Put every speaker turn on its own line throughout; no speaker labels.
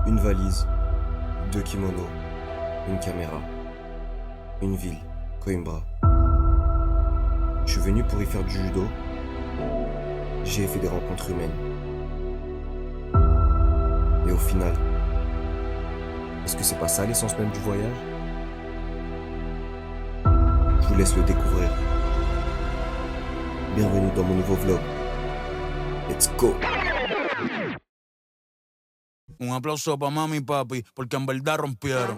Une valise, 2 kimonos, une caméra, une ville, Coimbra. Je suis venu pour y faire du judo. J'ai fait des rencontres humaines. Et au final, est-ce que c'est pas ça l'essence même du voyage? Je vous laisse le découvrir. Bienvenue dans mon nouveau vlog. Let's go!
Un aplauso para mami y papi, porque en verdad rompieron.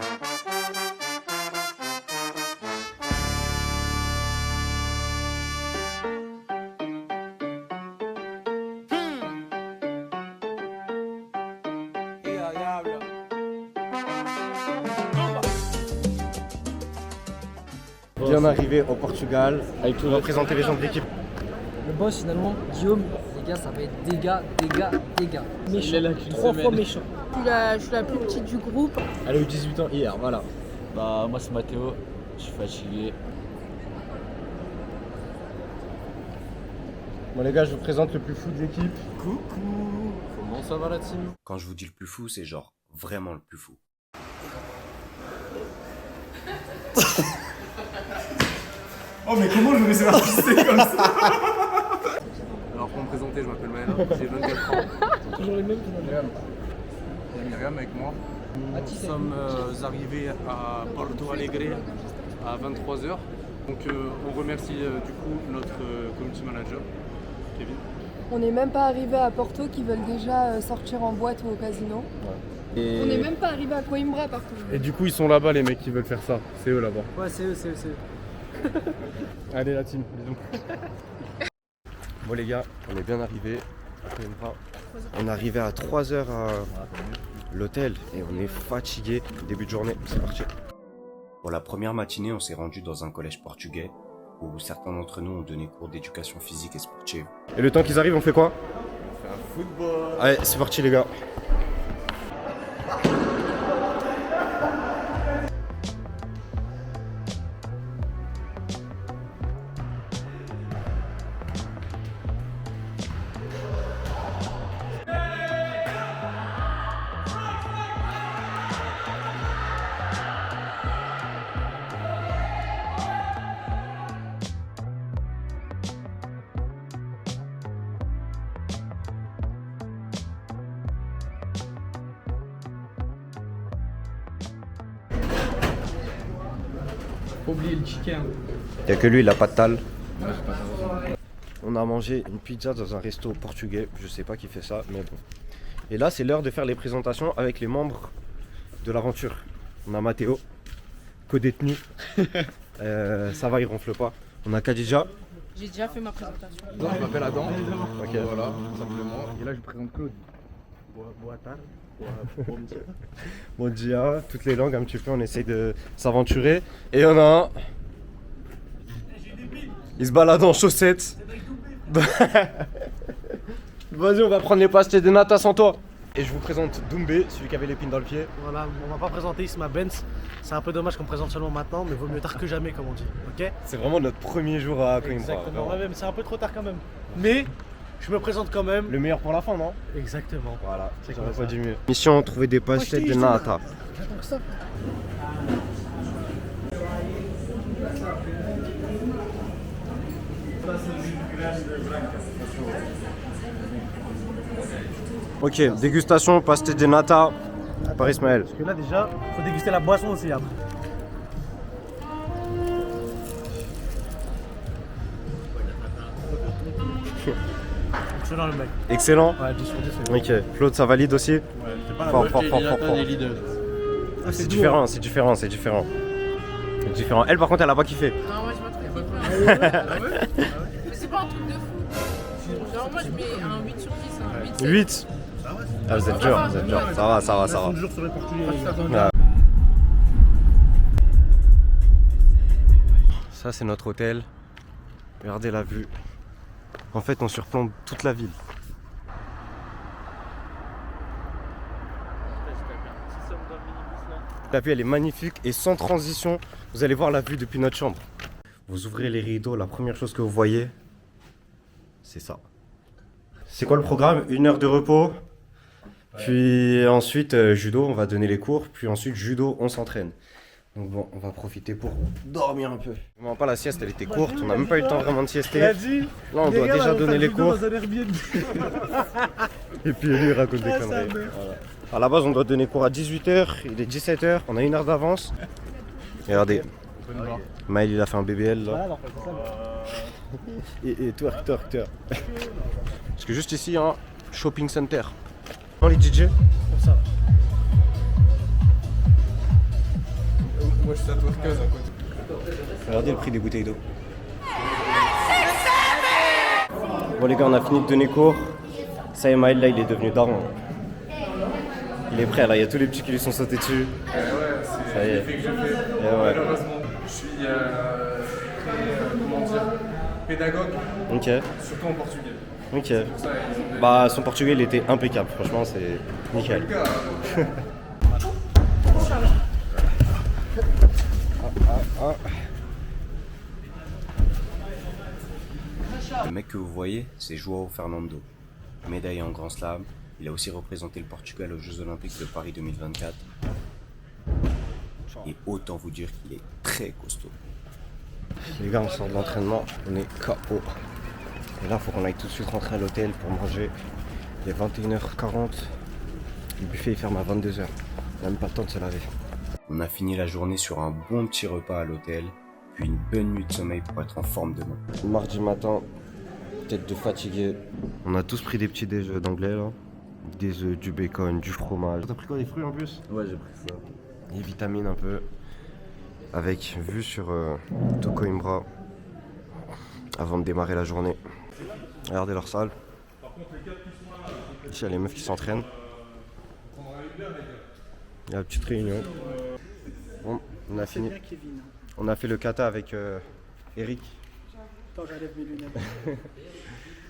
Bien arrivé au Portugal, avec tout représenter les gens de l'équipe.
Le boss finalement, Guillaume, les gars, ça va être dégâts. Méchant, 3 fois méchant.
Je suis la plus petite du groupe.
Elle a eu 18 ans hier, voilà.
Bah moi c'est Mathéo, je suis fatigué.
Bon les gars, je vous présente le plus fou de l'équipe.
Coucou, comment ça va la team?
Quand je vous dis le plus fou, c'est genre vraiment le plus fou.
Oh mais comment je me laisser artister comme ça?
Alors pour me présenter, je m'appelle Maël, j'ai 24 ans.
Toujours les mêmes
Il y a Myriam avec moi. Nous sommes arrivés à Porto Alegre à 23h. Donc on remercie du coup notre community manager, Kevin.
On n'est même pas arrivé à Porto qui veulent déjà sortir en boîte ou au casino.
Et...
On n'est même pas arrivé à Coimbra par contre.
Et du coup ils sont là-bas les mecs qui veulent faire ça. C'est eux là-bas.
Ouais, c'est eux.
Allez la team, bisous.
Bon les gars, on est bien arrivés à Coimbra. On est arrivé à 3h à l'hôtel et on est fatigué. Début de journée, c'est parti. Pour la première matinée, on s'est rendu dans un collège portugais où certains d'entre nous ont donné cours d'éducation physique et sportive. Et le temps qu'ils arrivent, on fait quoi?
On fait un football.
Allez, c'est parti les gars.
Faut oublier le chicken.
Y'a que lui, il a pas de tal. On a mangé une pizza dans un resto portugais, je sais pas qui fait ça, mais bon. Et là, c'est l'heure de faire les présentations avec les membres de l'aventure. On a Mathéo, co-détenu. Ça va, il ronfle pas. On a Khadija.
J'ai déjà fait ma présentation.
Je m'appelle Adam.
Ok.
Voilà, tout simplement.
Et là je présente Claude.
Bon dia, toutes les langues un petit peu, on essaye de s'aventurer. Et on a un... Il se balade en chaussettes. Vas-y, on va prendre les pastilles de nata sans toi. Et je vous présente Doumbé, celui qui avait l'épine dans le pied.
Voilà, on va pas présenter Isma Benz. C'est un peu dommage qu'on présente seulement maintenant, mais vaut mieux tard que jamais, comme on dit. Ok?
C'est vraiment notre premier jour à Coimbra.
Exactement. Ouais, mais c'est un peu trop tard quand même. Mais je me présente quand même.
Le meilleur pour la fin, non?
Exactement.
Voilà,
C'est
j'aurais
comme
pas
ça.
dit mieux. Mission, trouver des pastilles de nata.
J'attends que ça.
Ok, dégustation, pastilles de nata par Ismaël.
Parce que là, déjà, faut déguster la boisson aussi après. Excellent le mec.
Excellent.
Ouais, 10 sur 10, c'est bon.
Ok, Claude, ça valide aussi? Fort.
Ah,
C'est
doux,
différent,
hein.
c'est différent. C'est différent. Elle, par contre, elle a pas kiffé.
Non, moi je m'en Mais c'est pas un truc de fou. Genre moi je mets un 8 sur 10. Un 8.
8. Ah, vous êtes dur, vous êtes dur. Ça va.
Ils sont toujours sur les Portugais.
Ouais. Ça, c'est notre hôtel. Regardez la vue. En fait, on surplombe toute la ville. La vue, elle est magnifique et sans transition, vous allez voir la vue depuis notre chambre. Vous ouvrez les rideaux, la première chose que vous voyez, c'est ça. C'est quoi le programme? 1 heure de repos, Puis ensuite, judo, on va donner les cours. Puis ensuite, judo, on s'entraîne. Donc bon, on va profiter pour dormir un peu. Vraiment pas la sieste, elle était courte. On n'a même pas eu le temps vraiment de siester. Là, on doit déjà donner les cours. Et puis lui, il raconte des conneries. Voilà. À la base, on doit donner cours à 18h. Il est 17h. On a 1 heure d'avance. Regardez. Maël, il a fait un BBL là. Et twerk. Parce que juste ici, un shopping center. Oh, les DJ.
Comme ça.
Moi, je suis à twerkeuse à côté.
Regardez le prix des bouteilles d'eau. Bon les gars, on a fini de donner cours. Ça y est, Maël là, il est devenu daron. Il est prêt là, il y a tous les petits qui lui sont sautés dessus.
Ouais,
Ça
c'est
y est.
l'effet que je fais.
Et ouais.
Malheureusement, je suis très, comment dire, pédagogue,
Ok,
surtout en portugais.
ok.
Pour ça, ils ont
Bah son portugais il était impeccable, franchement c'est nickel. Le mec que vous voyez, c'est João Fernando, médaillé en Grand Slam. Il a aussi représenté le Portugal aux Jeux Olympiques de Paris 2024. Et autant vous dire qu'il est très costaud. Les gars, on sort de l'entraînement, on est KO. Et là, il faut qu'on aille tout de suite rentrer à l'hôtel pour manger. Il est 21h40. Le buffet il ferme à 22h. On n'a même pas le temps de se laver. On a fini la journée sur un bon petit repas à l'hôtel, puis une bonne nuit de sommeil pour être en forme demain. Mardi matin, tête de fatigué. On a tous pris des petits déj d'anglais là. Des œufs, du bacon, du fromage. T'as pris quoi, des fruits en plus?
Ouais, j'ai pris ça.
Et vitamines un peu. Avec vue sur tout Coimbra. Avant de démarrer la journée. Regardez leur salle. Ici il y a les meufs qui s'entraînent. Il y a une petite réunion. Bon, on a fini. On a fait le kata avec Eric.
Attends, j'enlève mes lunettes.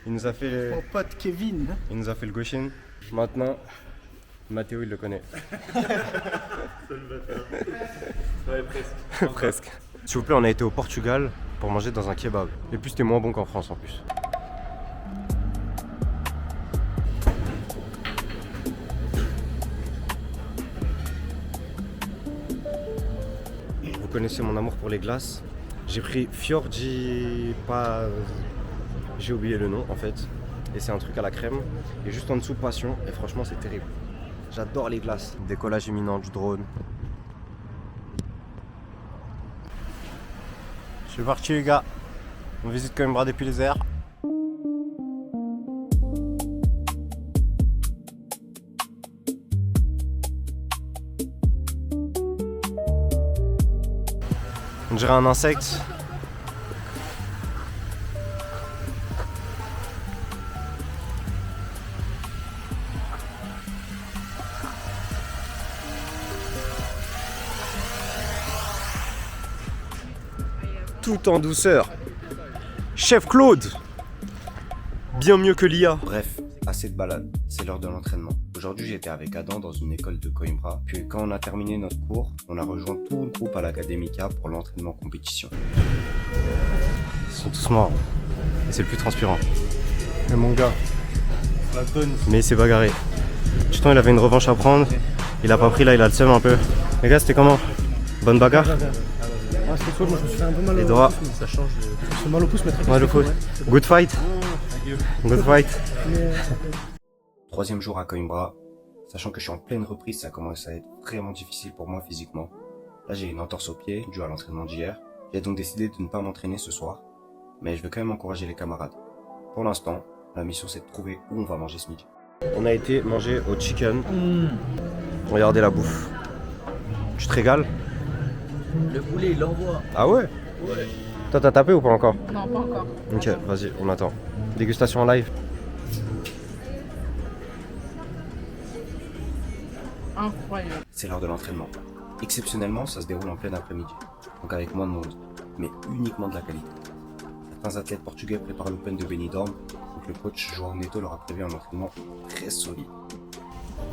Il nous a fait
Mon pote Kevin.
Il nous a fait le gauchin. Maintenant, Mathéo il le connaît.
Ouais, presque.
Presque. S'il vous plaît, on a été au Portugal pour manger dans un kebab. Et puis c'était moins bon qu'en France en plus. Vous connaissez mon amour pour les glaces. J'ai pris Fiordi, pas... J'ai oublié le nom en fait. Et c'est un truc à la crème. Et juste en dessous, passion. Et franchement, c'est terrible. J'adore les glaces. Décollage imminent du drone. Je suis parti les gars. On visite Coimbra depuis les airs. On dirait un insecte. Tout en douceur. Chef Claude, bien mieux que l'IA. Bref, assez de balade, c'est l'heure de l'entraînement. Aujourd'hui j'étais avec Adam dans une école de Coimbra. Puis quand on a terminé notre cours, on a rejoint tout le groupe à l'Académica pour l'entraînement compétition. Ils sont tous morts. Et c'est le plus transpirant. Et mon gars, mais il s'est bagarré. Putain, il avait une revanche à prendre. Il a pas pris là, il a le seum un peu. Les gars, c'était comment? Bonne bagarre?
Ah, c'était chaud, moi je me suis fait un peu mal
Les
au
droits.
pouce, mais ça change. Je me suis fait mal au pouce, mais très
Ouais, le
cool,
foot.
ouais.
Good fight. Good fight. Troisième jour à Coimbra. Sachant que je suis en pleine reprise, ça commence à être vraiment difficile pour moi physiquement. Là, j'ai une entorse au pied due à l'entraînement d'hier. J'ai donc décidé de ne pas m'entraîner ce soir. Mais je vais quand même encourager les camarades. Pour l'instant, la mission c'est de trouver où on va manger ce midi. On a été manger au chicken. Regardez la bouffe. Tu te régales?
Le poulet, il envoie.
Ah ouais? Toi t'as tapé ou pas encore?
Non, pas encore.
Ok, vas-y, on attend. Dégustation en live.
Incroyable.
C'est l'heure de l'entraînement. Exceptionnellement, ça se déroule en plein après-midi. Donc avec moins de monde, mais uniquement de la qualité. Certains athlètes portugais préparent l'Open de Benidorm, donc le coach João Neto leur a prévu un entraînement très solide.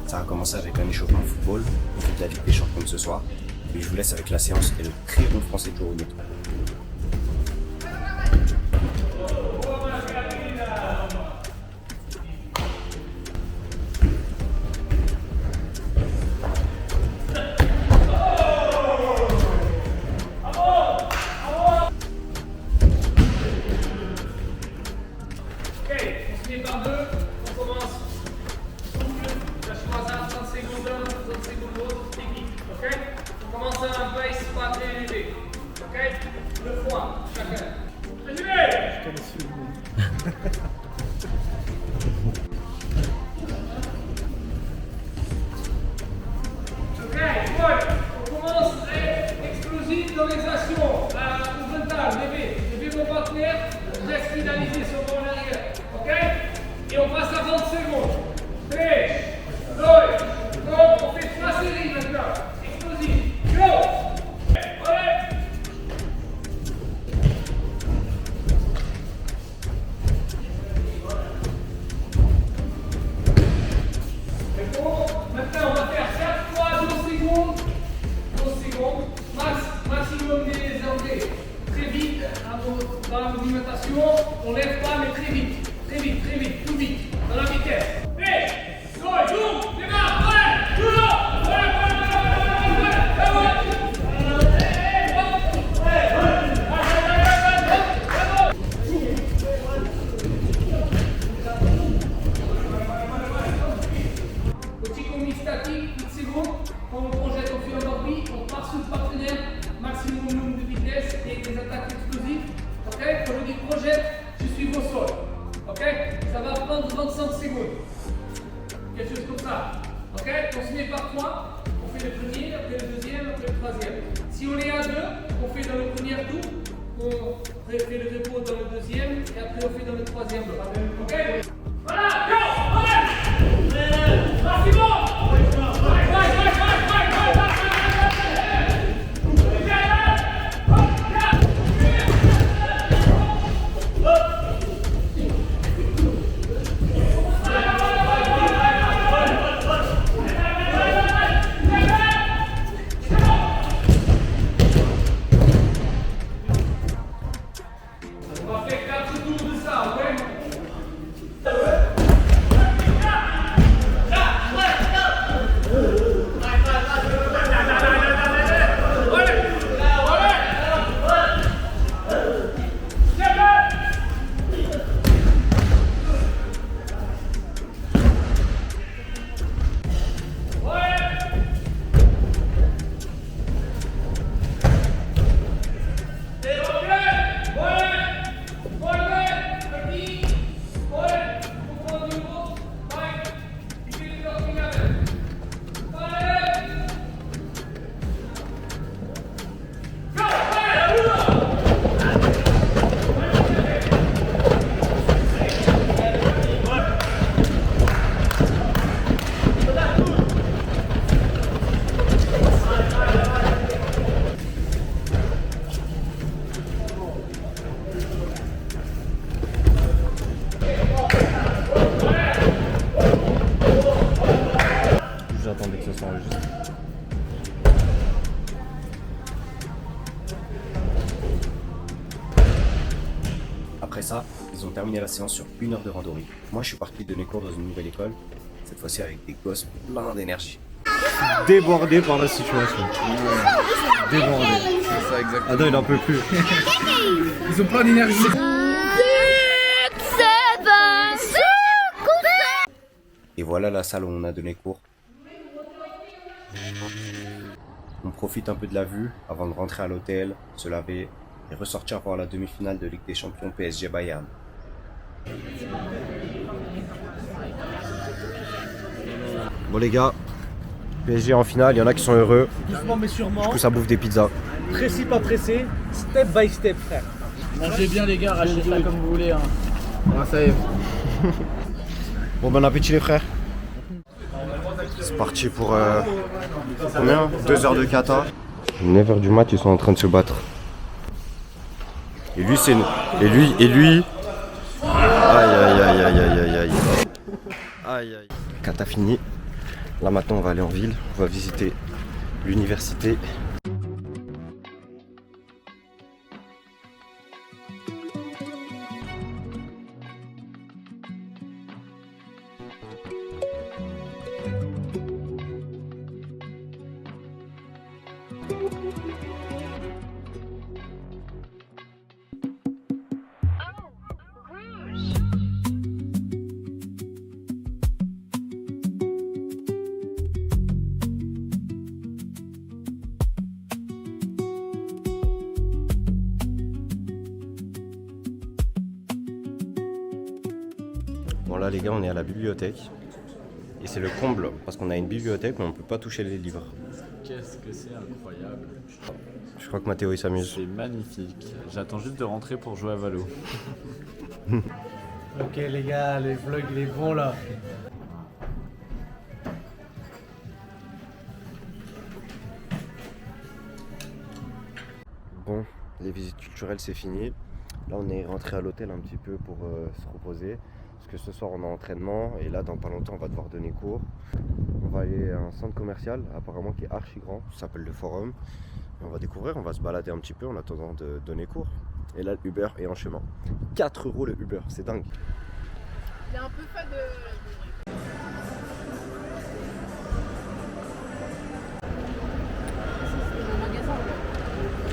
Ça a commencé avec un échauffement football, on fait de la Ligue des Champions ce soir, et je vous laisse avec la séance et le très bon français de João Neto.
multiplié par 2, on commence. Souffle, lâche au hasard, 30 secondes l'un, 30 secondes l'autre, technique. Ok? On commence à un pace pas très élevé. Ok? 2 fois chacun. Résumé! Ok, voilà. On commence explosif dans l'exaction. Horizontal, levez vos partenaires, geste finalisé sur mon arrière. Ok? Et on passe à 30 secondes. 3, 2, on fait 3 séries maintenant. Explosif. Go! Allez! C'est bon. Maintenant, on va faire chaque fois 12 secondes. 12 secondes. Maximum des entrées. Très vite, dans la movimentation, on lève pas, mais très vite. Très vite, très vite, tout vite. Dans la vitesse. Hey! Go, boum! Démarre! Ouais! Toujours! Ouais! Petit commis statique, une seconde. Quand on projette, on fait un orbit, on part sur le partenaire, maximum de vitesse et des attaques explosives. Ok? Quand je dis projette, je suis au sol. Ok? Ça va prendre 25 secondes. Quelque chose comme ça. Ok? On se met par trois. On fait le premier, après le deuxième, après le troisième. Si on est à deux, on fait dans le premier tour, on fait le repos dans le deuxième et après on fait dans le troisième. Ok? Voilà! Go! Allez! Maximum! On va faire 4 tours de ça, ok?
J'attendais que ça s'enregistre. Après ça, ils ont terminé la séance sur 1 heure de randonnée. Moi, je suis parti donner cours dans une nouvelle école, cette fois-ci avec des gosses pleins d'énergie. Débordé par la situation. Débordé.
C'est ça, exactement.
Adam, il en peut plus.
Ils ont plein d'énergie.
Et voilà la salle où on a donné cours. On profite un peu de la vue avant de rentrer à l'hôtel, se laver et ressortir pour la demi-finale de Ligue des Champions PSG Bayern. Bon les gars, PSG en finale, il y en a qui sont heureux.
Doucement mais sûrement.
Du coup ça bouffe des pizzas.
Précis pas pressé. Step by step, frère.
Mangez bien les gars, rachetez ça comme vous voulez. Hein.
Ah, ça y est.
Bon appétit les frères. C'est parti pour combien 2 heures de kata. 9h du mat, ils sont en train de se battre. Et lui c'est et lui aïe aïe aïe aïe aïe aïe aïe. Aïe aïe. Kata fini. Là maintenant on va aller en ville, on va visiter l'université. Bon là les gars, on est à la bibliothèque. Et c'est le comble, parce qu'on a une bibliothèque mais on peut pas toucher les livres.
Qu'est-ce que c'est incroyable.
Je crois que Mathéo il s'amuse.
C'est magnifique. J'attends juste de rentrer pour jouer à Valo.
Ok les gars, les vlogs, les bons là.
Bon, les visites culturelles c'est fini. Là on est rentré à l'hôtel un petit peu pour se reposer. Parce que ce soir on a entraînement et là dans pas longtemps on va devoir donner cours. On va aller à un centre commercial apparemment qui est archi grand, ça s'appelle le Forum. Et on va découvrir, on va se balader un petit peu en attendant de donner cours. Et là le Uber est en chemin. 4 € le Uber, c'est dingue.
Il est un peu fade.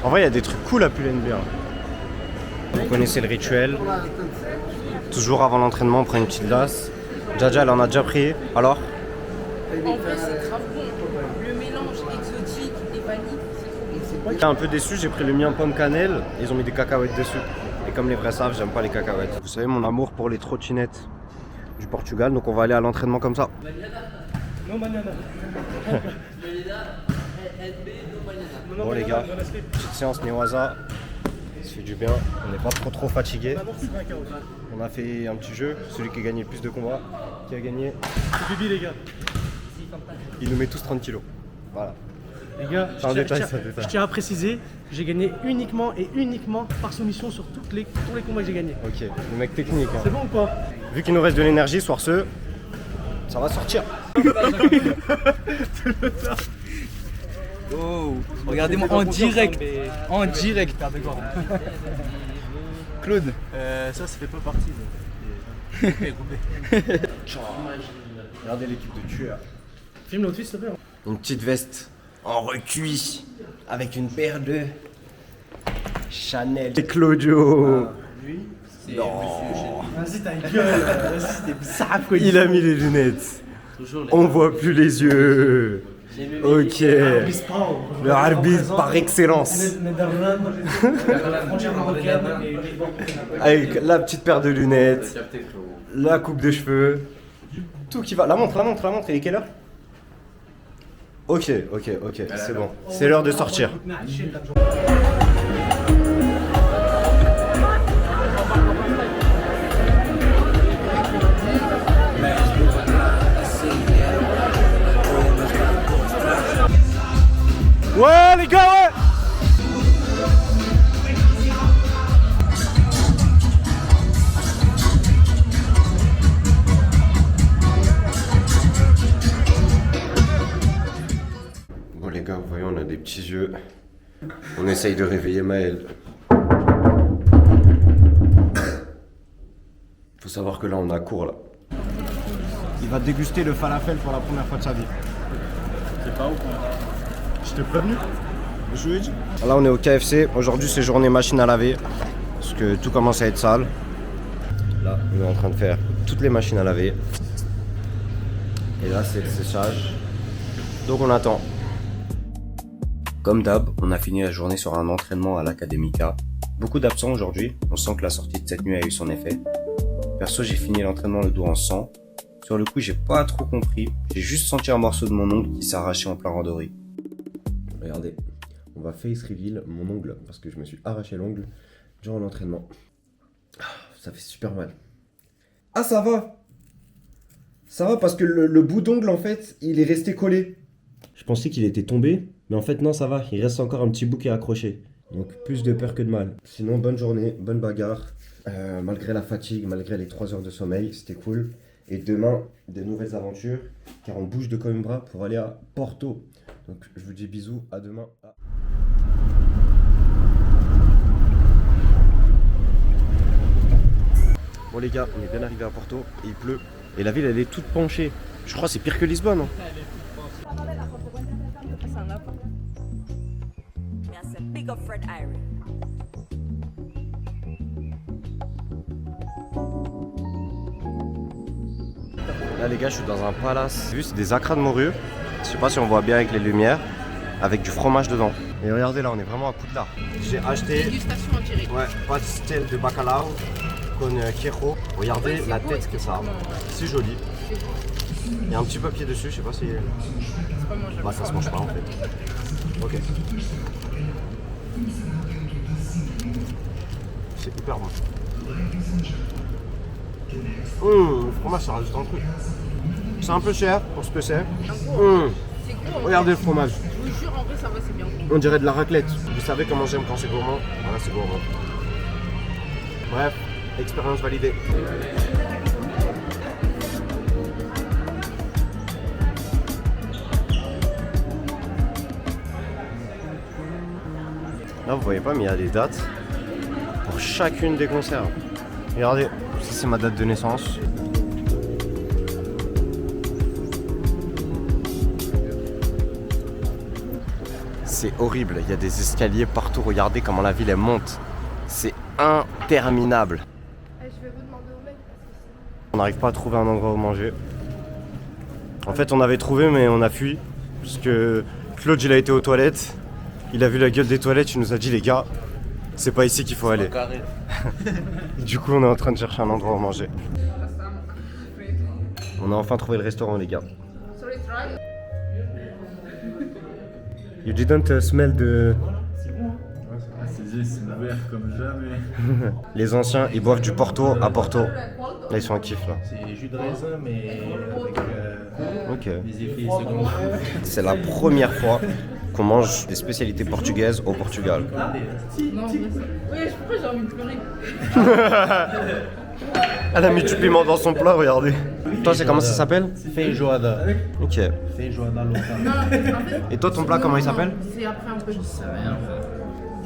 En vrai il y a des trucs cool à Pull&Bear. Vous connaissez le rituel. Toujours avant l'entraînement, on prend une petite glace. Jaja, elle en a déjà pris. Alors?
En vrai, c'est grave bon. Le mélange exotique et vanille, c'est trop bon.
J'étais un peu déçu, j'ai pris le mien pomme cannelle. Ils ont mis des cacahuètes dessus. Et comme les vrais savent, j'aime pas les cacahuètes. Vous savez mon amour pour les trottinettes du Portugal, donc on va aller à l'entraînement comme ça.
Non banana.
Bon les gars, petite séance Newaza. Ça fait du bien, on n'est pas trop fatigué. On a fait un petit jeu, celui qui a gagné le plus de combats, qui a gagné.
C'est Bibi les gars.
Il nous met tous 30 kilos. Voilà.
Les gars,
je
tiens à préciser, j'ai gagné uniquement par soumission sur tous les combats que j'ai gagnés.
Ok, le mec technique. Hein.
C'est bon ou pas?
Vu qu'il nous reste de l'énergie, soir ce, ça va sortir.
Oh, regardez-moi en direct. En direct. Claude.
Ça fait pas partie.
Regardez l'équipe de tueurs.
Filme l'autre s'il te plaît.
Une petite veste en recuit avec une paire de Chanel. C'est Claudio.
Vas-y, ta gueule. Vas-y, t'es bizarre.
Il a mis les lunettes. On voit plus les yeux. Ok. Le arbitre par excellence. Avec la petite paire de lunettes, la coupe de cheveux, tout qui va. La montre, il est quelle heure? Ok, c'est bon. C'est l'heure de sortir. Ouais les gars, ouais! Bon les gars, vous voyez, on a des petits yeux. On essaye de réveiller Maël. Faut savoir que là on a cours là. Il va déguster le falafel pour la première fois de sa vie.
C'est pas ouf.
Je t'ai prévenu. Là on est au KFC, aujourd'hui c'est journée machine à laver. Parce que tout commence à être sale. Là on est en train de faire toutes les machines à laver. Et là c'est le séchage. Donc on attend. Comme d'hab, on a fini la journée sur un entraînement à l'Académica. Beaucoup d'absents aujourd'hui, on sent que la sortie de cette nuit a eu son effet. Perso j'ai fini l'entraînement le dos en sang. Sur le coup j'ai pas trop compris, j'ai juste senti un morceau de mon ongle qui s'est arraché en plein randori. Regardez, on va face reveal mon ongle parce que je me suis arraché l'ongle durant l'entraînement. Ça fait super mal. Ah ça va. Ça va parce que le bout d'ongle en fait il est resté collé. Je pensais qu'il était tombé, mais en fait non ça va, il reste encore un petit bout qui est accroché. Donc plus de peur que de mal. Sinon bonne journée, bonne bagarre. Malgré la fatigue, malgré les 3 heures de sommeil, c'était cool. Et demain, de nouvelles aventures, car on bouge de Coimbra pour aller à Porto. Donc je vous dis bisous, à demain. Bon les gars, on est bien arrivé à Porto et il pleut. Et la ville elle est toute penchée. Je crois que c'est pire que Lisbonne. Hein.
C'est un lapin.
Là les gars, je suis dans un palace. Vu, c'est des acras de morue. Je sais pas si on voit bien avec les lumières. Avec du fromage dedans. Et regardez là, on est vraiment à Poudlard. J'ai acheté
Dégustation en direct.
pastel de bacalao con quejo. Regardez la tête que ça a. C'est joli. Il y a un petit papier dessus, je sais pas si...
C'est pas mangeable.
Bah ça se mange pas en fait. Ok. C'est hyper bon. Le fromage ça rajoute un truc. C'est un peu cher pour ce que c'est.
C'est gros.
Regardez le fromage.
Je vous jure, en vrai, ça va, c'est bien.
On dirait de la raclette. Vous savez comment j'aime quand c'est gourmand? Voilà, c'est gourmand. Bref, expérience validée. Là, vous voyez pas, mais il y a des dates pour chacune des concerts. Regardez, ça c'est ma date de naissance. C'est horrible, il y a des escaliers partout, regardez comment la ville elle monte. C'est interminable.
Je vais vous demander au mec.
On n'arrive pas à trouver un endroit où manger. En fait on avait trouvé mais on a fui. Parce que Claude il a été aux toilettes. Il a vu la gueule des toilettes, il nous a dit les gars, c'est pas ici qu'il faut aller. Du coup on est en train de chercher un endroit où manger. On a enfin trouvé le restaurant les gars.
Sorry, try.
You didn't smell the...
Ses yeux sont ouverts comme jamais.
Les anciens ils boivent du Porto à Porto. Là ils sont en kiff là.
C'est jus de raisin, mais avec
Ok.
des effets secondaires.
C'est la première fois qu'on mange des spécialités portugaises au Portugal.
Non, oui, pourquoi j'ai envie de pleurer?
Elle a mis du piment dans son plat, regardez. Toi, c'est comment ça s'appelle?
Feijoada.
Ok.
Feijoada local.
Non, en fait,
Et toi, ton plat, comment il s'appelle?
c'est après un peu.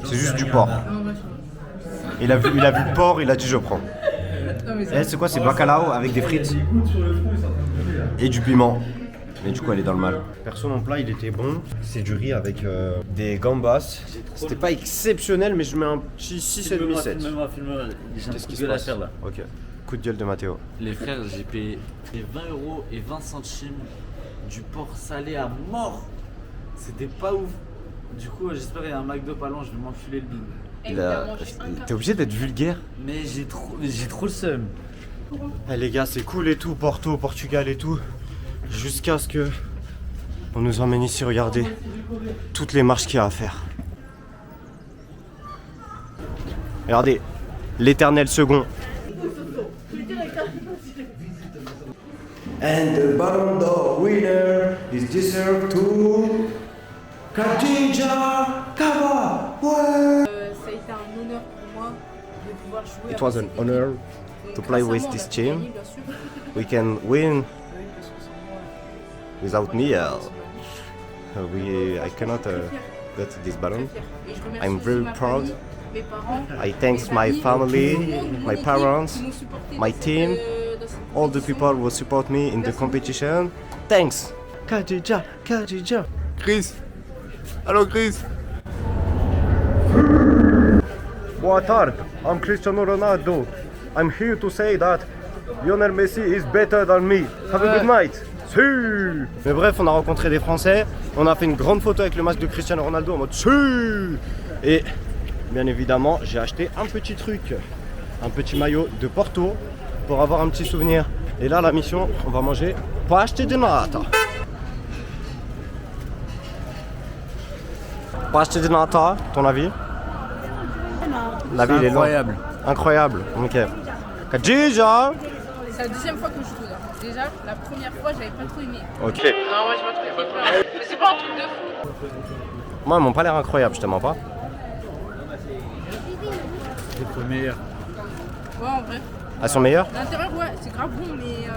C'est juste du porc.
Non, moi,
Il a vu le porc, il a dit je prends.
non, mais
Elle, c'est quoi? C'est bacalao avec des frites et du piment. Mais du coup, elle est dans le mal. Perso, mon plat, il était bon. C'est du riz avec des gambas. C'était pas exceptionnel, mais je mets un petit 6,5, 7.
Filme-moi. J'ai un
Qu'est-ce
coup
qui
de
se
gueule à
passe?
faire là.
Ok. Coup de gueule de Mathéo.
Les frères, j'ai payé 20 € et 20 centimes du porc salé à mort. C'était pas ouf. Du coup, j'espère qu'il y a un McDo pas loin, je vais m'enfiler le bide.
Il a... T'es obligé d'être vulgaire?
Mais j'ai trop le seum.
Eh les gars, c'est cool et tout, Porto, Portugal et tout. Jusqu'à ce que on nous emmène ici, regardez toutes les marches qu'il y a à faire. Regardez, l'éternel second. And the Ballon d'Or winner is deserved to Khadija Kaba. Ouais.
Ça a été un honneur pour moi de pouvoir jouer.
It was an honor to play with this team. We can win without me. I cannot get this ballon. I'm very proud. I thanks my family, my parents, my team, all the people who support me in the competition. Thanks. Khadija, Khadija. Chris. Hello, Chris. Boa tarde. I'm Cristiano Ronaldo. I'm here to say that Lionel Messi is better than me. Have a good night. Si. Mais bref, on a rencontré des Français. On a fait une grande photo avec le masque de Cristiano Ronaldo en mode si. Et bien évidemment, j'ai acheté un petit truc, un petit maillot de Porto pour avoir un petit souvenir. Et là, la mission, on va manger pasta de nata. Pasta de nata, ton avis? La vie, il est
Incroyable.
incroyable. Ok. Khadija.
C'est la deuxième fois que je joue là. Déjà, la première fois, j'avais pas trop aimé.
Ok.
Non, moi, je m'en trouvais pas. Mais c'est pas un truc de fou.
Moi, ils m'ont pas l'air incroyable, je te mens pas.
C'est le meilleur.
Ouais, en vrai.
Elles sont meilleures?
L'intérieur, ouais, c'est grave bon, mais.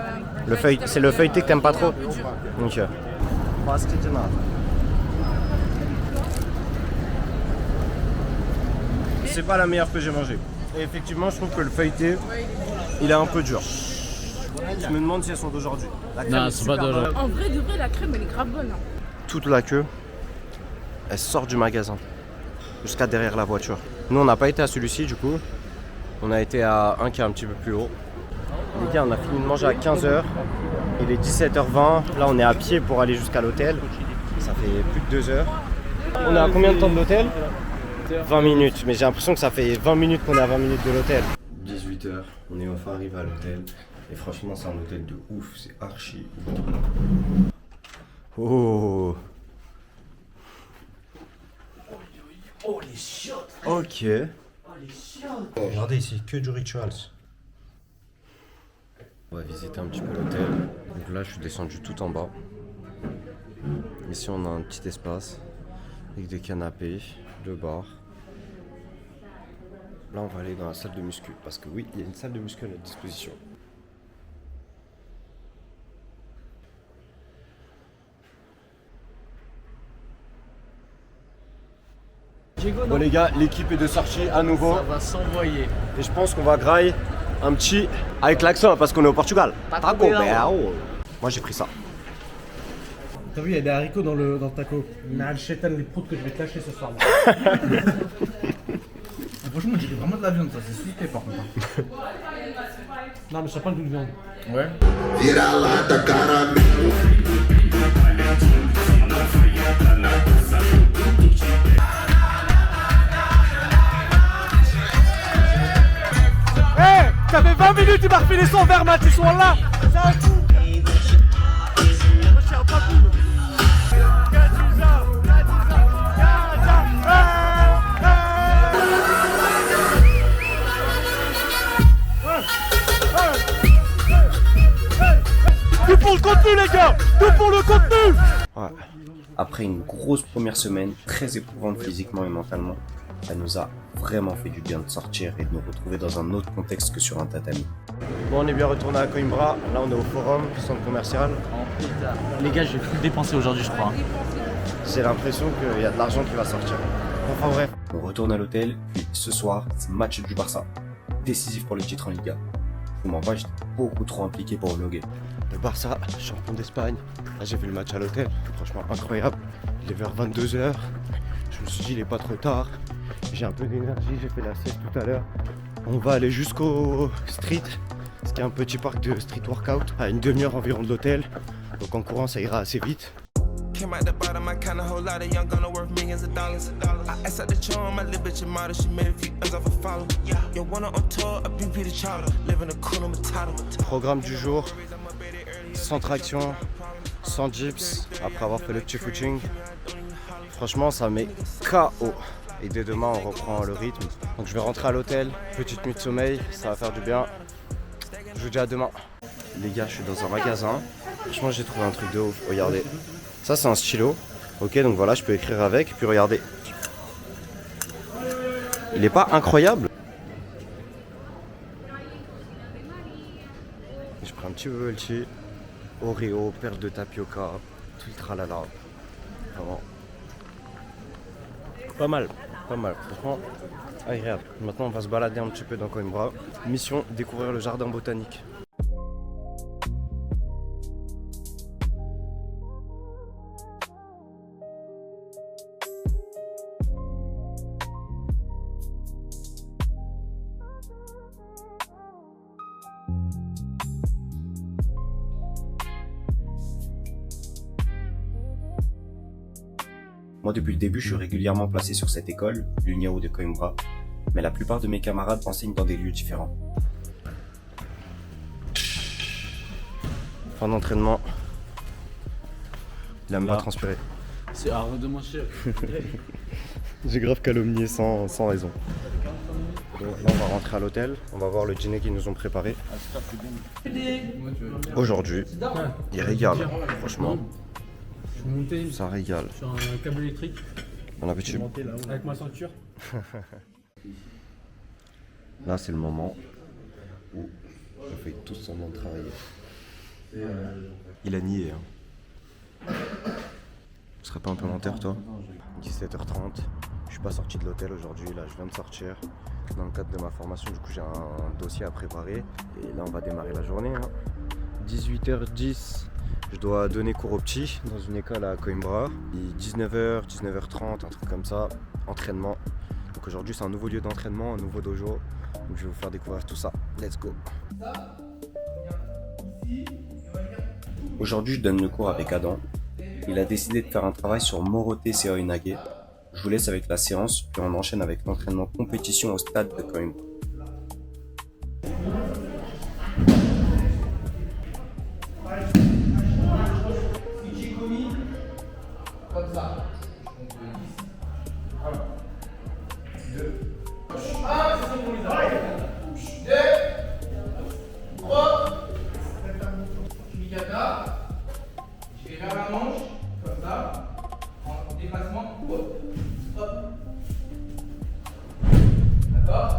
C'est le feuilleté que t'aimes pas trop?
Un peu dur.
Ok. Pasta de nata. C'est pas la meilleure que j'ai mangée. Et effectivement, je trouve que le feuilleté, il est un peu dur. Je me demande si elles sont d'aujourd'hui. La crème
Non,
est
c'est pas
super
d'aujourd'hui.
bonne.
En vrai, de vrai, la crème, elle est grave bonne. Hein.
Toute la queue, elle sort du magasin, jusqu'à derrière la voiture. Nous, on n'a pas été à celui-ci, du coup. On a été à un qui est un petit peu plus haut. Les gars, on a fini de manger à 15h. Il est 17h20. Là, on est à pied pour aller jusqu'à l'hôtel. Ça fait plus de 2 heures. On est à combien de temps de l'hôtel? 20 minutes. Mais j'ai l'impression que ça fait 20 minutes qu'on est à 20 minutes de l'hôtel. 18h. 18h, on est enfin arrivé à l'hôtel. Et franchement, c'est un hôtel de ouf, c'est archi. Oh!
Oh les chiottes.
Ok.
Oh les chiottes.
Regardez ici, que du rituals. On va visiter un petit peu l'hôtel. Donc là, je suis descendu tout en bas. Ici, on a un petit espace avec des canapés, le bar. Là, on va aller dans la salle de muscu parce que oui, il y a une salle de muscu à notre disposition. Bon les gars, l'équipe est de sortie à nouveau.
Ça va s'envoyer.
Et je pense qu'on va grailler un petit avec l'accent parce qu'on est au Portugal. Taco Bell. Moi j'ai pris ça.
T'as vu, il y a des haricots dans le taco. Mais le chétan, les proutes que je vais te lâcher ce soir.
Franchement, on dirait vraiment de la viande, ça, c'est suité par contre.
Non, mais ça parle d'une viande.
Ouais.
Hey, ça fait 20 minutes, il m'a refilé son verre, Matt, ils sont là. C'est un fou. Moi, je suis un papou. Tout pour le contenu, les gars. Tout pour le contenu.
Ouais. Après une grosse première semaine, très éprouvante physiquement et mentalement, ça nous a vraiment fait du bien de sortir et de nous retrouver dans un autre contexte que sur un tatami. Bon, on est bien retourné à Coimbra. Là, on est au Forum, centre commercial.
Les gars, je vais tout dépenser aujourd'hui, je crois.
J'ai l'impression qu'il y a de l'argent qui va sortir. Enfin bref, on retourne à l'hôtel. Puis ce soir, c'est le match du Barça. Décisif pour le titre en Liga. Je m'en vais, j'étais beaucoup trop impliqué pour vlogger. Le Barça, champion d'Espagne. Là, j'ai vu le match à l'hôtel. Franchement, incroyable. Il est vers 22h. Je me suis dit, il est pas trop tard. J'ai un peu d'énergie, j'ai fait la sieste tout à l'heure. On va aller jusqu'au street, ce qui est un petit parc de street workout, à une demi-heure environ de l'hôtel. Donc en courant, ça ira assez vite.
Came out the bottom, I kinda whole lot of young gonna worth millions of dollars. I asked out the charm, my little bitch a model, she made a few M's off a follow. Yo, one on tour, a BP the chowder, living a cool matata.
Programme du jour, sans traction, sans dips, après avoir fait le petit footing. Franchement, ça met KO. Et dès demain, on reprend le rythme. Donc je vais rentrer à l'hôtel, petite nuit de sommeil, ça va faire du bien. Je vous dis à demain. Les gars, je suis dans un magasin. Franchement, j'ai trouvé un truc de ouf, regardez. Ça, c'est un stylo. Ok, donc voilà, je peux écrire avec. Et puis regardez. Il est pas incroyable? Je prends un petit bubble tea, Oreo, perle de tapioca, tout le tralala. Vraiment. Pas mal, franchement agréable. Maintenant on va se balader un petit peu dans Coimbra. Mission, découvrir le jardin botanique. Moi, depuis le début, je suis régulièrement placé sur cette école, l'Uniao de Coimbra, mais la plupart de mes camarades enseignent dans des lieux différents. Fin d'entraînement. Il aime pas transpirer.
C'est arrête de mentir.
J'ai grave calomnié sans raison. Donc là, on va rentrer à l'hôtel, on va voir le dîner qu'ils nous ont préparé. Aujourd'hui, il régale, franchement. Ça régale.
Sur un câble électrique.
Bon appétit.
Avec ma ceinture.
Là, c'est le moment où je fais tout semblant de travailler. Il a nié. Hein. Tu serais pas un peu menteur, toi? 17h30. Je suis pas sorti de l'hôtel aujourd'hui. Là, je viens de sortir. Dans le cadre de ma formation, du coup, j'ai un dossier à préparer. Et là, on va démarrer la journée. Hein. 18h10. Je dois donner cours aux petits dans une école à Coimbra. Et 19h, 19h30, un truc comme ça, entraînement. Donc aujourd'hui c'est un nouveau lieu d'entraînement, un nouveau dojo. Donc je vais vous faire découvrir tout ça. Let's go. Aujourd'hui je donne le cours avec Adam. Il a décidé de faire un travail sur Morote Seoinage. Je vous laisse avec la séance, puis on enchaîne avec l'entraînement compétition au stade de Coimbra.
pipiata. Je vais vers la manche, comme ça. En déplacement. Hop. Hop. D'accord?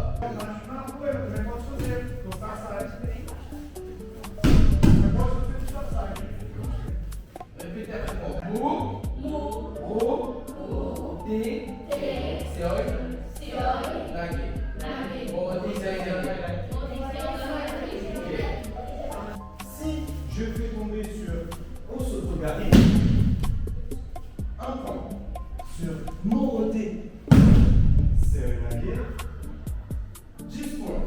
Répétez après moi. Mo. Ro. Té. Seoi. Nage. Ro.
Si je fais tomber sur Osotogari, un point. Sur Moroté, c'est un nagé. 10 points.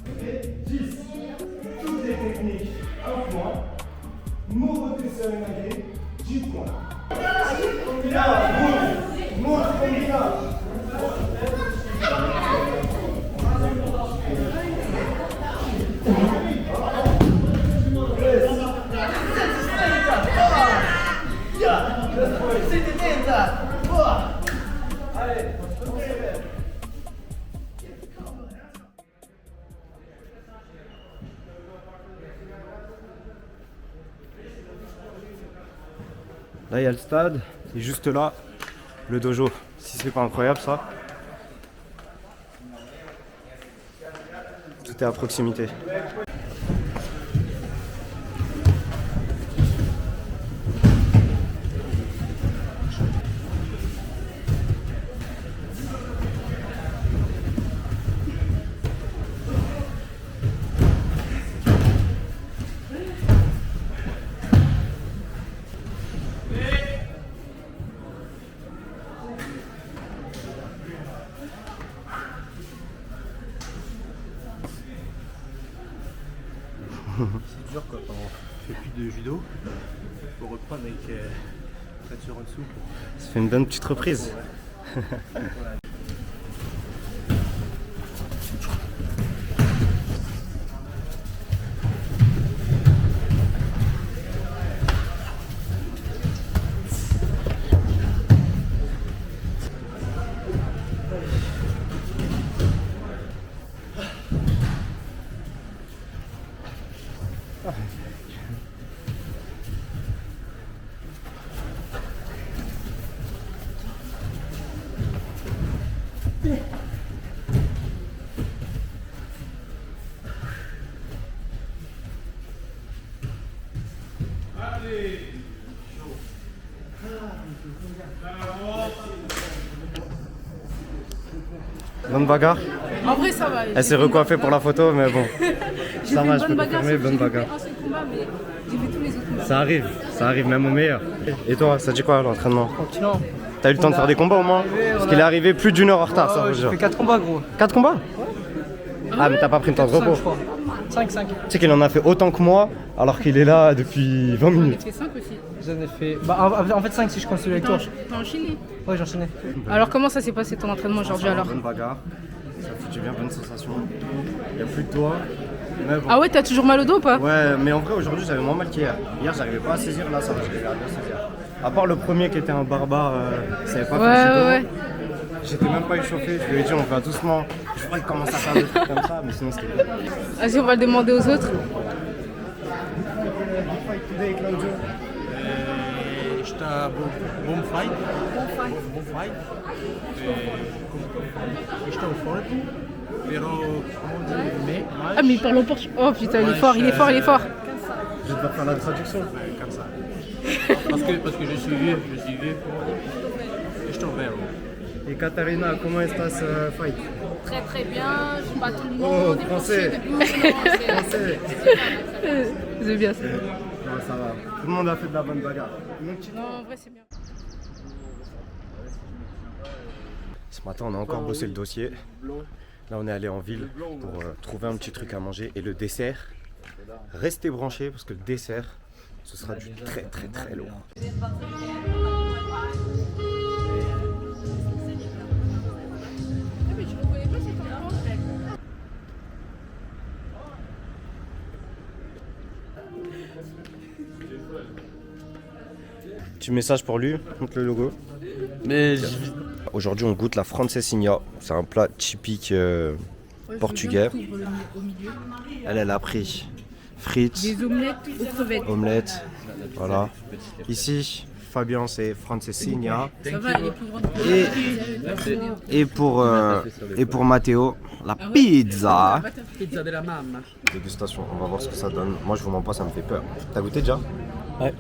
Ok, 10. Toutes les techniques, 1 point. Moroté, c'est un nagé. 10 points. Là, monte comme ça.
Là il y a le stade, et juste là, le dojo. Si c'est pas incroyable ça. Tout est à proximité.
C'est dur quand on fait plus de judo. Faut reprendre avec fracture en dessous.
Ça fait une bonne petite reprise. Bonne bagarre.
En vrai, ça va.
Elle s'est recoiffée pour la photo, mais bon.
J'ai
Ça
fait
va,
une
je
bonne
peux
bagarre.
confirmer, bonne
J'ai
bagarre.
fait un seul combat, mais j'ai fait tous les autres combats.
Ça arrive même au meilleur. Et toi, ça dit quoi l'entraînement?
Tranquillement.
T'as eu le temps de faire des combats au moins? Parce qu'il est arrivé plus d'1 heure en retard, ça veut
J'ai
dire.
fait 4 combats, gros.
4 combats? Ah, mais t'as pas pris le temps de
5,
repos.
je crois. 5.
Tu sais qu'il en a fait autant que moi, alors qu'il est là depuis 20
J'en ai
minutes.
fait 5 aussi.
J'en ai fait. Bah, en fait, 5 si je compte celui avec toi.
T'as enchaîné.
Ouais, j'ai enchaîné.
Alors, comment ça s'est passé ton entraînement aujourd'hui alors?
Bonne bagarre. Ça fait du bien, bonne sensation. Il n'y a plus de doigts. Mais bon.
Ah ouais, t'as toujours mal au dos ou pas?
Ouais, mais en vrai, aujourd'hui, j'avais moins mal qu'hier. Hier, j'arrivais pas à saisir, là, ça va, j'arrivais à bien saisir. À part le premier qui était un barbare, ça savait pas faire judo.
Ouais.
J'étais même pas échauffé, je lui ai dit, on va doucement. Je crois qu'il commence à faire des trucs comme ça, mais sinon, c'était bien.
Vas-y, on va le demander aux autres.
Está bom fight. Bom fight. Estou forte. Pero
Ah, mais il parle en portugais. Oh putain, il est fort.
Je vais devoir faire la traduction.
comme ça. Parce que je suis vieux. Estou velho.
Et Katarina, comment est-ce fight?
Très très bien, je bats tout le
Oh,
monde.
français. Français.
C'est bien ça.
Non, ça va. Tout le monde a fait de la bonne bagarre.
Non, en vrai, c'est bien.
Ce matin, on a encore bossé le dossier. Là, on est allé en ville pour trouver un petit truc à manger. Et le dessert, restez branchés parce que le dessert, ce sera du très très très lourd.
Mais tu reconnais pas cet endroit?
Petit message pour lui, montre le logo. Aujourd'hui, on goûte la francesinha. C'est un plat typique portugais. Elle a pris frites,
Des omelettes aux crevettes.
omelettes. Voilà. Ici, Fabien, c'est Francesinha.
Ça va, les plus grandes.
Et pour Matteo, la pizza.
Pizza de la mamma.
Dégustation, on va voir ce que ça donne. Moi, je vous mens pas, ça me fait peur. T'as goûté déjà?
Ouais.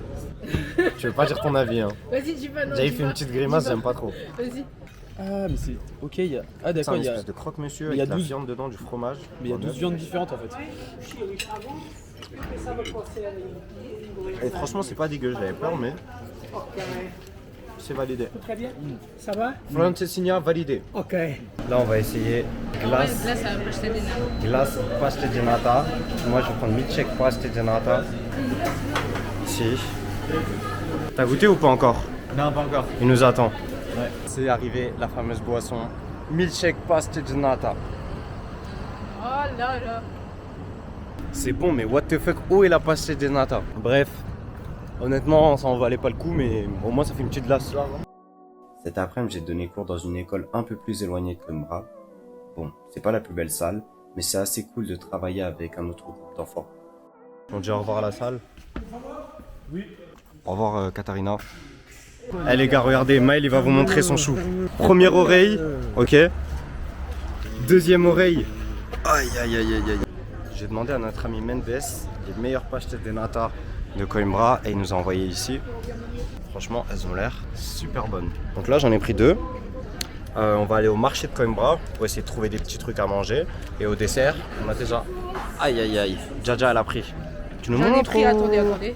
Tu veux pas dire ton avis, hein?
Vas-y, dis pas non.
J'avais
dis
fait
pas.
une petite grimace, j'aime pas trop.
Vas-y.
Ah, mais c'est. Ok, il y a. Ah,
C'est
d'accord,
un
il y a.
espèce de croque-monsieur
il y a
avec la
12
viande dedans, du fromage.
Mais il y a 12 viandes différentes en fait.
Et franchement, c'est pas dégueu, j'avais peur, mais c'est validé.
Très bien. Ça va?
Francesinha validé.
Ok.
Là, on va essayer glace.
Là, ça va acheter des nains.
Glace pasta di nata. Moi, je vais prendre milkshake pasta di nata. Si. T'as goûté ou pas encore?
Non, pas encore.
Il nous attend. Ouais. C'est arrivé, la fameuse boisson. Milkshake pasta di nata.
Oh là là.
C'est bon, mais what the fuck, où est la pasta di nata? Bref, honnêtement, ça en valait pas le coup, mais au moins ça fait une petite glace. Cet après-midi, j'ai donné cours dans une école un peu plus éloignée de Coimbra. Bon, c'est pas la plus belle salle, mais c'est assez cool de travailler avec un autre groupe d'enfants. On dit au revoir à la salle? Oui. Au revoir, Katharina. Eh les gars, regardez, Maël il va vous montrer son chou. Première oreille, ok. Deuxième oreille. Aïe aïe aïe aïe aïe. J'ai demandé à notre ami Mendes les meilleures pastas de nata de Coimbra et il nous a envoyé ici. Franchement, elles ont l'air super bonnes. Donc là, j'en ai pris deux. On va aller au marché de Coimbra pour essayer de trouver des petits trucs à manger. Et au dessert, on a déjà... Aïe aïe aïe, Jaja elle a pris. Tu nous
J'en ai
montres
pris,
ou...
attendez.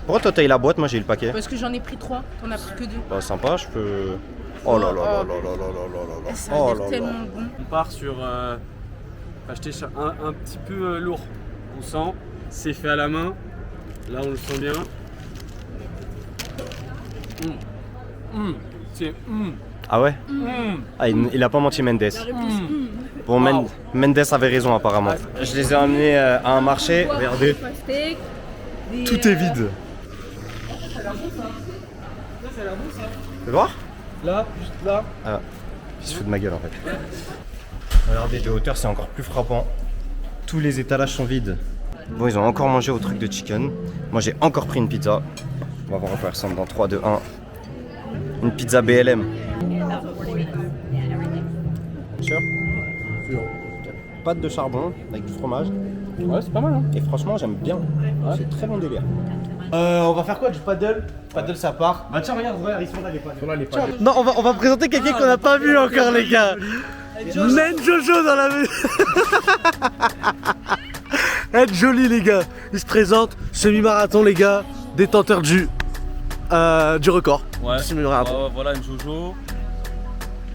Pourquoi toi t'as eu la boîte, moi j'ai eu le paquet?
Parce que j'en ai pris 3, t'en as pris que 2.
Bah sympa, je peux... Oh là là là là là là là là.
Ça a
Oh
l'air
là là.
tellement bon.
On part sur acheter un petit peu lourd. On sent, c'est fait à la main. Là, on le sent bien. C'est
Ah ouais? Ah, il a pas menti Mendes. Bon, Mendes avait raison apparemment. Je les ai emmenés à un marché. Regardez, tout est vide. Tu veux voir?
Là, juste là.
Ah, il se fout de ma gueule en fait. Regardez, de hauteur c'est encore plus frappant. Tous les étalages sont vides. Bon, ils ont encore mangé au truc de chicken. Moi j'ai encore pris une pizza. On va voir à quoi elle ressemble dans 3, 2, 1. Une pizza BLM. Sûr? Sûr. Pâte de charbon avec du fromage.
Ouais, c'est pas mal, hein.
Et franchement, j'aime bien. C'est très bon délire.
On va faire quoi? Du paddle? Paddle ça part. Bah tiens regarde, ils sont là les paddles.
Non, on va présenter quelqu'un qu'on n'a pas vu encore, les gars. Nen Jojo dans la maison. Être joli, les gars. Il se présente, semi-marathon, les gars. Détenteur du record.
Ouais.
Semi-marathon.
Voilà, Jojo.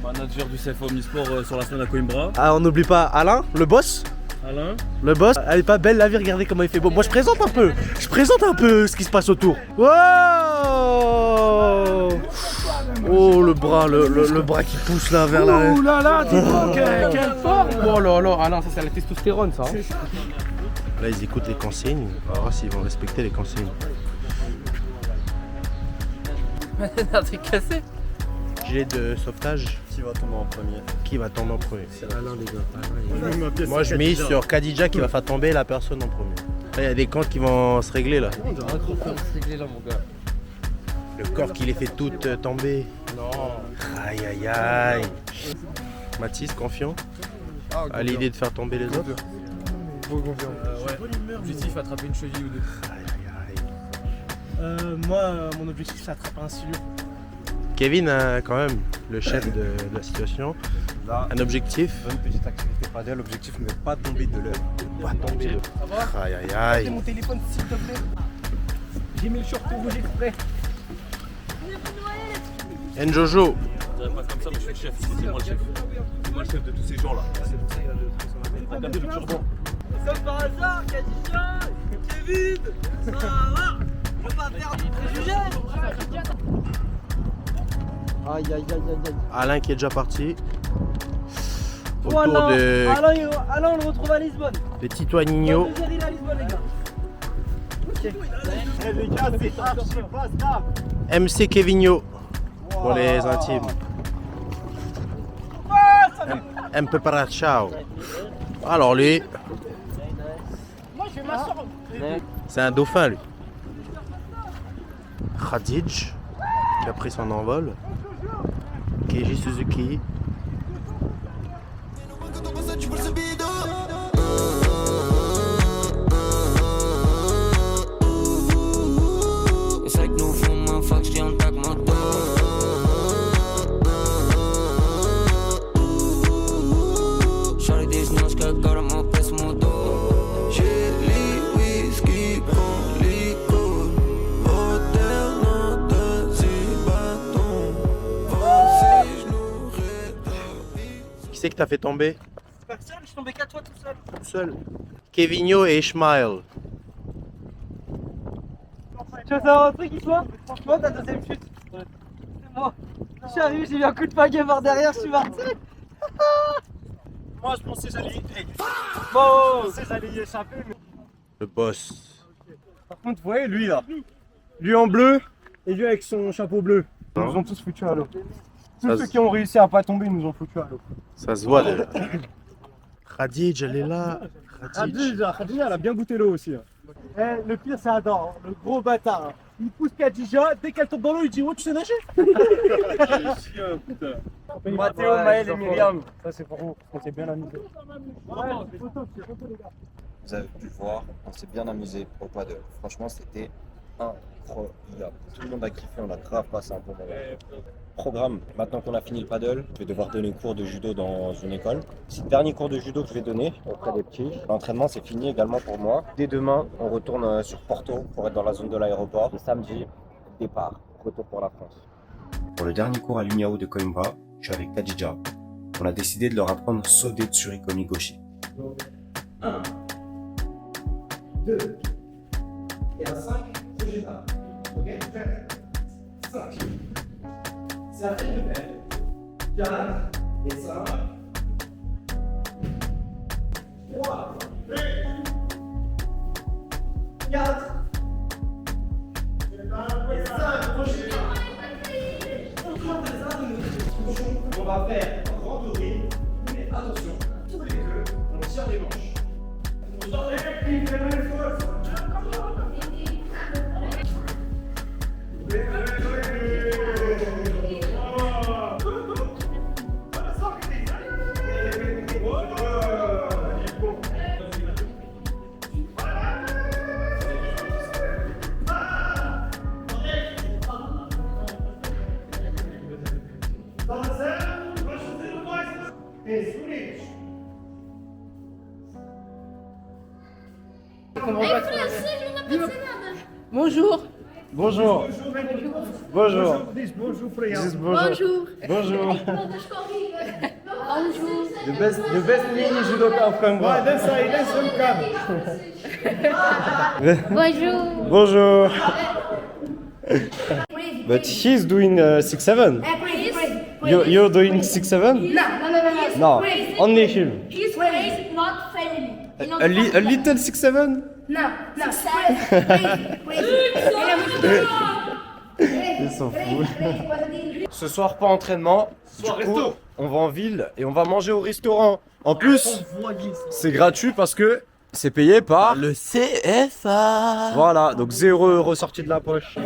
Manager du CF Omnisport sur la semaine à Coimbra.
Ah, on n'oublie pas Alain, le boss.
Alain.
Le boss, elle est pas belle la vie, regardez comment il fait beau. Moi je présente un peu ce qui se passe autour. Wow. Oh le bras qui pousse là vers la...
Ouh là là, dis-moi, quelle forme! Oh là là, ah non, ça c'est la testostérone ça.
Là ils écoutent les consignes, on va voir s'ils vont respecter les consignes.
Un truc cassé.
Gilet de sauvetage.
Qui va tomber en premier?
Qui va tomber en premier? C'est Alain les gars. Moi je mise sur Khadija qui va faire tomber la personne en premier. Là il y a des comptes qui vont se régler là.
On dirait un gros corps se régler là, mon gars.
Le corps qui les fait toutes tomber.
Non.
Aïe aïe aïe. Mathis, confiant à l'idée de faire tomber les autres?
Ouais. Objectif, attraper une cheville ou deux.
Aïe aïe aïe.
Moi mon objectif c'est attraper un silure.
Kevin, quand même, le chef de la situation,
Là,
un objectif.
bonne petite activité paddle, l'objectif ne pas tomber de l'œuf.
Pas tomber de... Aïe aïe aïe.
Mon téléphone s'il te plaît. J'ai mis le short pour vous exprès.
Njojo.
Je dirais pas comme ça, mais je suis le chef. C'est moi le chef. C'est moi le chef de tous ces gens-là. C'est pour ça qu'il a regardez le turban.
Comme par hasard, Khadija, Kevin, Sarah, je veux pas faire du préjugé. Aïe aïe aïe aïe aïe.
Alain qui est déjà parti.
Oh,
Autour
Alain,
de
Alain, on le retrouve à Lisbonne.
de Tito Nino.
Deuxième île à Lisbonne, les gars.
MC Kevinho pour les intimes. Un peu para ciao. Alors lui,
Moi je vais m'asseoir
C'est un dauphin, lui. Khadij, qui a pris son envol. Keiji Suzuki. Qui c'est que t'as fait tomber?
Personne, je suis tombé qu'à toi tout seul.
Tout seul. Kevinho et Ishmael.
Tu veux savoir un truc, Isma? Franchement, ta deuxième chute. C'est moi. Je suis arrivé, j'ai eu un coup de pagaie par derrière, je suis parti.
Moi, je pensais que j'allais y échapper. Mais...
Le boss.
Par contre, vous voyez, lui là. Lui en bleu et lui avec son chapeau bleu. Ils nous ont tous foutus à l'eau. Tous ceux qui ont réussi à pas tomber, ils nous ont foutus à l'eau.
Ça se voit déjà. Khadij, elle est là.
Khadij, elle a bien goûté l'eau aussi. Eh, le pire, c'est Adam, le gros bâtard. Il pousse Khadija, dès qu'elle tombe dans l'eau, il dit: oh, tu sais nager? Mathéo, Maël et Myriam. Ça, c'est pour vous, on s'est bien amusé.
Vous avez pu voir, on s'est bien amusé au paddle. Franchement, c'était incroyable. Tout le monde a kiffé, on a grave passé un bon moment. Programme, maintenant qu'on a fini le paddle, je vais devoir donner cours de judo dans une école. C'est le dernier cours de judo que je vais donner auprès des petits. L'entraînement, c'est fini également pour moi. Dès demain, on retourne sur Porto pour être dans la zone de l'aéroport. Et samedi, départ, retour pour la France. Pour le dernier cours à l'Uniao de Coimbra, je suis avec Khadija. On a décidé de leur apprendre Sode Tsurikomi Goshi.
1, 2, et à 5, Fujita. Ok, 5. C'est à peine de faire. 4 et 5. 3, 4 et 5. On va faire randonnée, mais attention, tous les deux, on tire les manches.
Bonjour.
Bonjour. Bonjour.
Bonjour,
Bonjour.
Bonjour.
Bonjour.
The best mini judoka of Coimbra.
Bonjour.
Bonjour. But he's doing 6-7. You're doing 6-7? No, only him.
He's crazy, not family.
A little 6-7?
No, crazy.
Ils sont fous. Ce soir, pas entraînement. Du coup, on va en ville et on va manger au restaurant. En plus, c'est gratuit parce que c'est payé par
le CFA.
Voilà, donc 0 € sorti de la poche.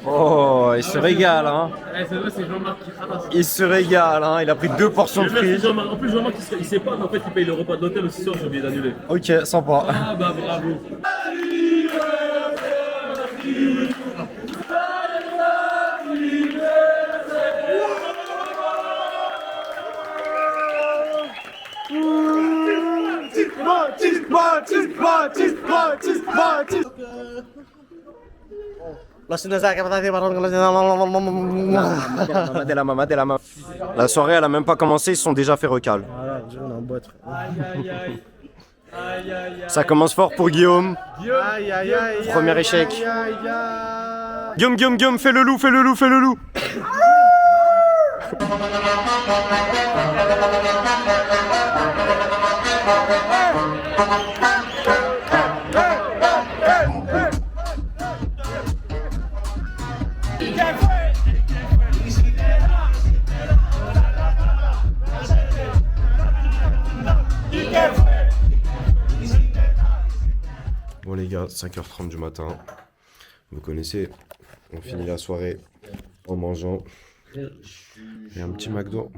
Oh, il se régale, hein. Il se régale, hein. Il a pris 2 portions de frites.
En plus, Jean-Marc, il sait pas, mais en fait, il paye le repas de l'hôtel aussi, j'ai oublié d'annuler.
Ok, sympa.
Ah bah bravo.
La soirée elle a même pas commencé, ils se sont déjà fait recal. Ça commence fort pour Guillaume. Premier échec. Guillaume, fais le loup. gars, 5h30 du matin. Vous connaissez, on finit la soirée en mangeant. Et un petit McDo.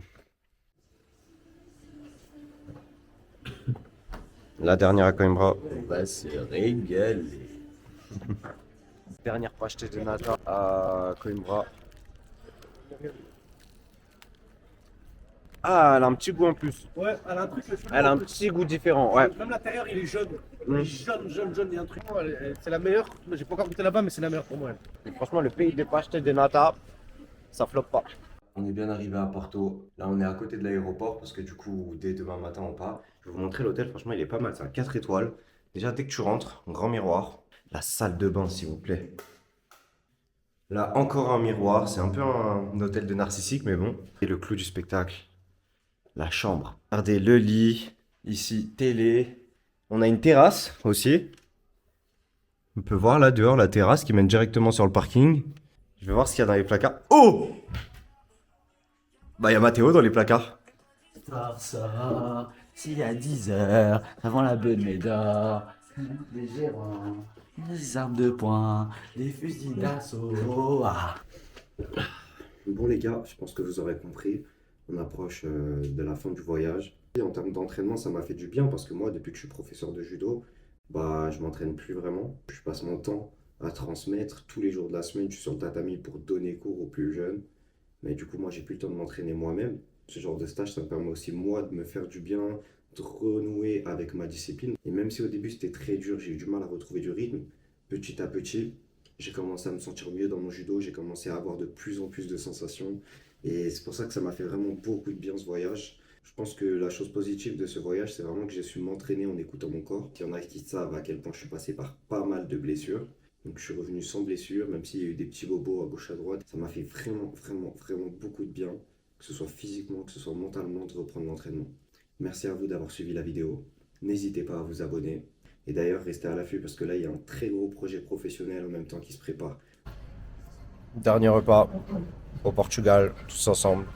La dernière à Coimbra.
On va se régaler.
Dernière pâche de nata à Coimbra. Ah, elle a un petit goût en plus.
Ouais, elle a un truc.
Elle a un petit goût différent, ouais.
Même l'intérieur, il est jaune. Il est jaune, il y a un truc. C'est la meilleure. J'ai pas encore goûté là-bas, mais c'est la meilleure pour moi. Elle.
Et franchement, le pays des pâches de nata, ça floppe pas. On est bien arrivé à Porto. Là, on est à côté de l'aéroport parce que du coup, dès demain matin, on part. Je vais vous montrer l'hôtel. Franchement, il est pas mal. C'est un 4 étoiles. Déjà, dès que tu rentres, un grand miroir. La salle de bain, s'il vous plaît. Là, encore un miroir. C'est un peu un hôtel de narcissique, mais bon. Et le clou du spectacle, la chambre. Regardez le lit. Ici, télé. On a une terrasse aussi. On peut voir là dehors la terrasse qui mène directement sur le parking. Je vais voir ce qu'il y a dans les placards. Oh! Bah, il y a Mathéo dans les placards.
Ça, s'il y a 10 heures, avant la bonne médor, des gérants, des armes de poing, des fusils d'assaut. Ah.
Bon les gars, je pense que vous aurez compris, on approche de la fin du voyage. Et en termes d'entraînement, ça m'a fait du bien parce que moi, depuis que je suis professeur de judo, bah je m'entraîne plus vraiment. Je passe mon temps à transmettre tous les jours de la semaine. Je suis sur le tatami pour donner cours aux plus jeunes. Mais du coup, moi, j'ai plus le temps de m'entraîner moi-même. Ce genre de stage, ça me permet aussi, moi, de me faire du bien, de renouer avec ma discipline. Et même si au début, c'était très dur, j'ai eu du mal à retrouver du rythme, petit à petit, j'ai commencé à me sentir mieux dans mon judo, j'ai commencé à avoir de plus en plus de sensations. Et c'est pour ça que ça m'a fait vraiment beaucoup de bien, ce voyage. Je pense que la chose positive de ce voyage, c'est vraiment que j'ai su m'entraîner en écoutant mon corps. Il y en a qui savent à quel point je suis passé par pas mal de blessures. Donc je suis revenu sans blessure, même s'il y a eu des petits bobos à gauche à droite. Ça m'a fait vraiment beaucoup de bien, que ce soit physiquement, que ce soit mentalement, de reprendre l'entraînement. Merci à vous d'avoir suivi la vidéo. N'hésitez pas à vous abonner. Et d'ailleurs, restez à l'affût parce que là, il y a un très gros projet professionnel en même temps qui se prépare. Dernier repas au Portugal, tous ensemble.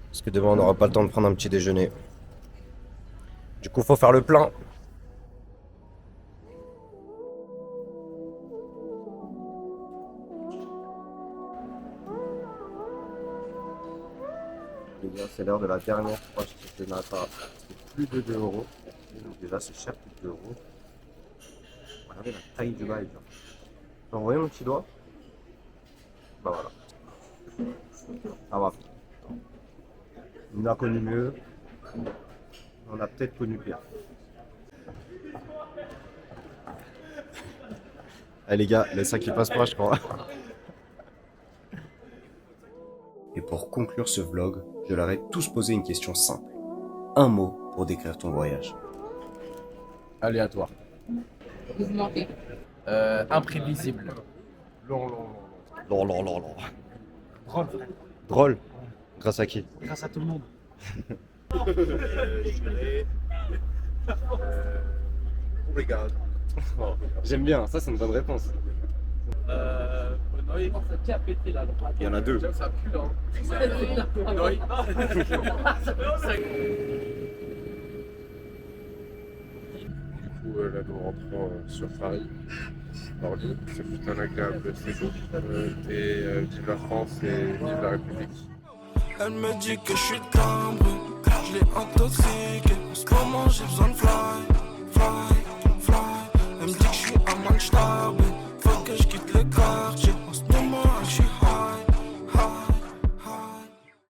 Parce que demain, on n'aura pas le temps de prendre un petit déjeuner. Du coup, il faut faire le plein. C'est l'heure de la dernière pâche de nata. C'est plus de 2 euros. Déjà, c'est cher, plus de 2 euros. Regardez la taille du bail. Vous voyez mon petit doigt? Bah voilà. Ça va. On a connu mieux. On a peut-être connu pire. Allez les gars, les sacs qui passent pas, je crois. Et pour conclure ce vlog, je leur ai tous posé une question simple. Un mot pour décrire ton voyage.
Aléatoire.
Mouvementé.
Imprévisible.
Long.
Drôle.
Drôle. Grâce à qui?
Grâce à tout le monde.
Regarde. J'aime bien, ça c'est une bonne réponse. Il y en a 2.
Ça pue là. Du coup, là, nous rentrons sur Paris, Bordeaux. C'est fut un agréable séjour. Et vive la France et vive la République.
Elle me dit que je suis timbré, je l'ai intoxiqué. En ce moment j'ai besoin de fly. Elle me dit que je suis un manchtab, faut que je quitte le quartier.